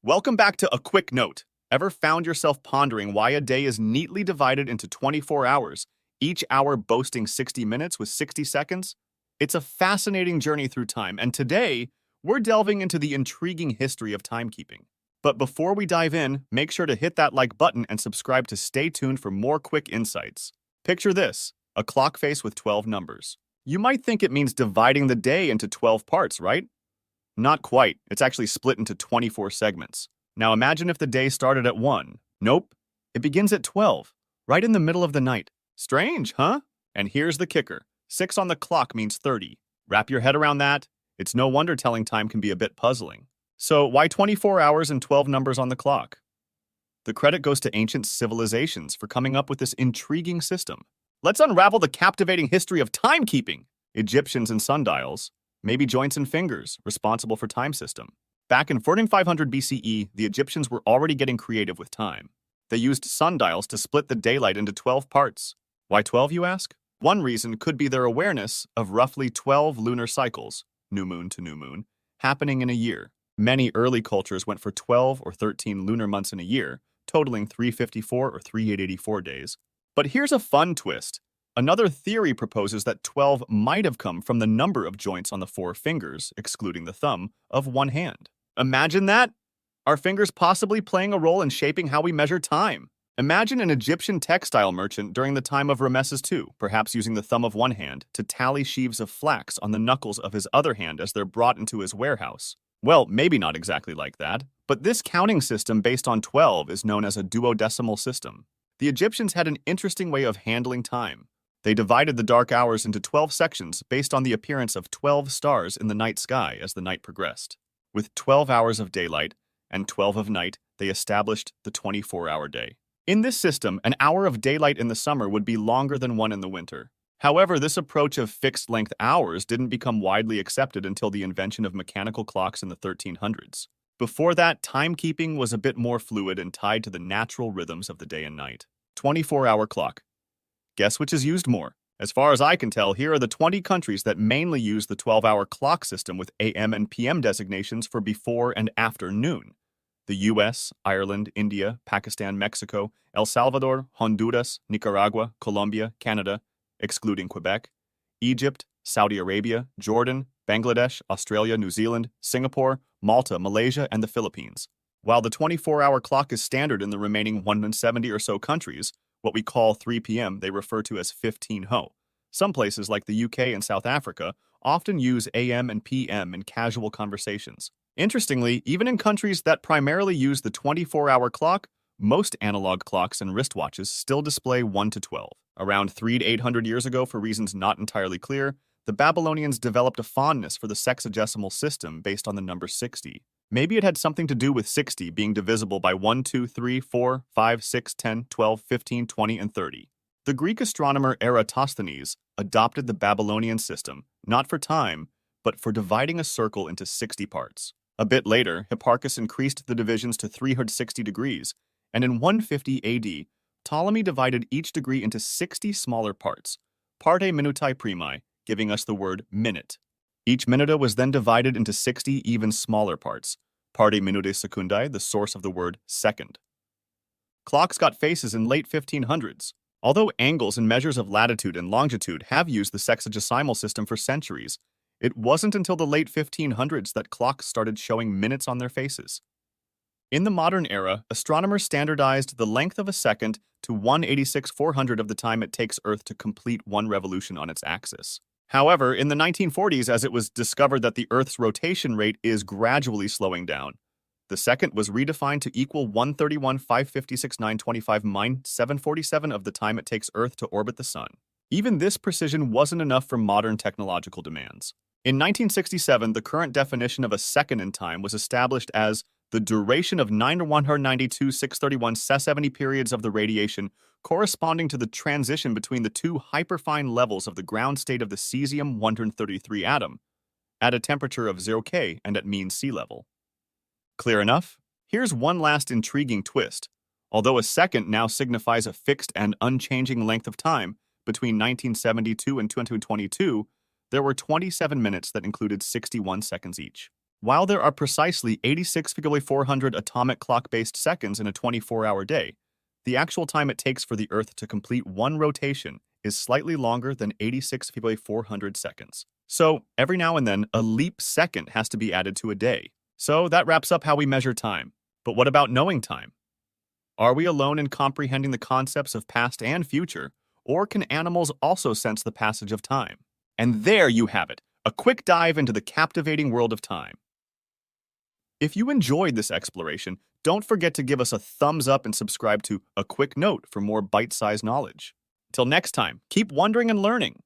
Welcome back to A Quick Note. Ever found yourself pondering why a day is neatly divided into 24 hours, each hour boasting 60 minutes with 60 seconds? It's a fascinating journey through time, and today, we're delving into the intriguing history of timekeeping. But before we dive in, make sure to hit that like button and subscribe to stay tuned for more quick insights. Picture this, a clock face with 12 numbers. You might think it means dividing the day into 12 parts, right? Not quite. It's actually split into 24 segments. Now imagine if the day started at 1. Nope. It begins at 12, right in the middle of the night. Strange, huh? And here's the kicker. 6 on the clock means 30. Wrap your head around that. It's no wonder telling time can be a bit puzzling. So why 24 hours and 12 numbers on the clock? The credit goes to ancient civilizations for coming up with this intriguing system. Let's unravel the captivating history of timekeeping. Egyptians and sundials. Maybe joints and fingers, responsible for time system. Back in 4500 BCE, the Egyptians were already getting creative with time. They used sundials to split the daylight into 12 parts. Why 12, you ask? One reason could be their awareness of roughly 12 lunar cycles, new moon to new moon, happening in a year. Many early cultures went for 12 or 13 lunar months in a year, totaling 354 or 384 days. But here's a fun twist. Another theory proposes that 12 might have come from the number of joints on the 4 fingers, excluding the thumb, of one hand. Imagine that! Are fingers possibly playing a role in shaping how we measure time? Imagine an Egyptian textile merchant during the time of Ramesses II, perhaps using the thumb of one hand to tally sheaves of flax on the knuckles of his other hand as they're brought into his warehouse. Well, maybe not exactly like that, but this counting system based on 12 is known as a duodecimal system. The Egyptians had an interesting way of handling time. They divided the dark hours into 12 sections based on the appearance of 12 stars in the night sky as the night progressed. With 12 hours of daylight and 12 of night, they established the 24-hour day. In this system, an hour of daylight in the summer would be longer than one in the winter. However, this approach of fixed-length hours didn't become widely accepted until the invention of mechanical clocks in the 1300s. Before that, timekeeping was a bit more fluid and tied to the natural rhythms of the day and night. 24-hour clock. Guess which is used more? As far as I can tell, here are the 20 countries that mainly use the 12-hour clock system with AM and PM designations for before and after noon. The US, Ireland, India, Pakistan, Mexico, El Salvador, Honduras, Nicaragua, Colombia, Canada, excluding Quebec, Egypt, Saudi Arabia, Jordan, Bangladesh, Australia, New Zealand, Singapore, Malta, Malaysia, and the Philippines. While the 24-hour clock is standard in the remaining 170 or so countries, what we call 3 p.m. they refer to as 15 ho. Some places like the UK and South Africa often use AM and PM in casual conversations. Interestingly, even in countries that primarily use the 24-hour clock, most analog clocks and wristwatches still display 1 to 12. Around 3 to 800 years ago, for reasons not entirely clear, the Babylonians developed a fondness for the sexagesimal system based on the number 60. Maybe it had something to do with 60 being divisible by 1, 2, 3, 4, 5, 6, 10, 12, 15, 20, and 30. The Greek astronomer Eratosthenes adopted the Babylonian system, not for time, but for dividing a circle into 60 parts. A bit later, Hipparchus increased the divisions to 360 degrees, and in 150 AD, Ptolemy divided each degree into 60 smaller parts, parte minutae primae, giving us the word minute. Each minuta was then divided into 60 even smaller parts, parte minutae secundae, the source of the word second. Clocks got faces in late 1500s. Although angles and measures of latitude and longitude have used the sexagesimal system for centuries, it wasn't until the late 1500s that clocks started showing minutes on their faces. In the modern era, astronomers standardized the length of a second to 1/86/400 of the time it takes Earth to complete one revolution on its axis. However, in the 1940s, as it was discovered that the Earth's rotation rate is gradually slowing down, the second was redefined to equal 131,556,925 - 747 of the time it takes Earth to orbit the Sun. Even this precision wasn't enough for modern technological demands. In 1967, the current definition of a second in time was established as the duration of 9,192,631 periods of the radiation corresponding to the transition between the two hyperfine levels of the ground state of the cesium-133 atom, at a temperature of 0 K and at mean sea level. Clear enough? Here's one last intriguing twist. Although a second now signifies a fixed and unchanging length of time, between 1972 and 2022, there were 27 minutes that included 61 seconds each. While there are precisely 86,400 atomic clock-based seconds in a 24-hour day, the actual time it takes for the Earth to complete one rotation is slightly longer than 86,400 seconds. So, every now and then, a leap second has to be added to a day. So, that wraps up how we measure time. But what about knowing time? Are we alone in comprehending the concepts of past and future, or can animals also sense the passage of time? And there you have it, a quick dive into the captivating world of time. If you enjoyed this exploration, don't forget to give us a thumbs up and subscribe to A Quick Note for more bite-sized knowledge. Till next time, keep wondering and learning.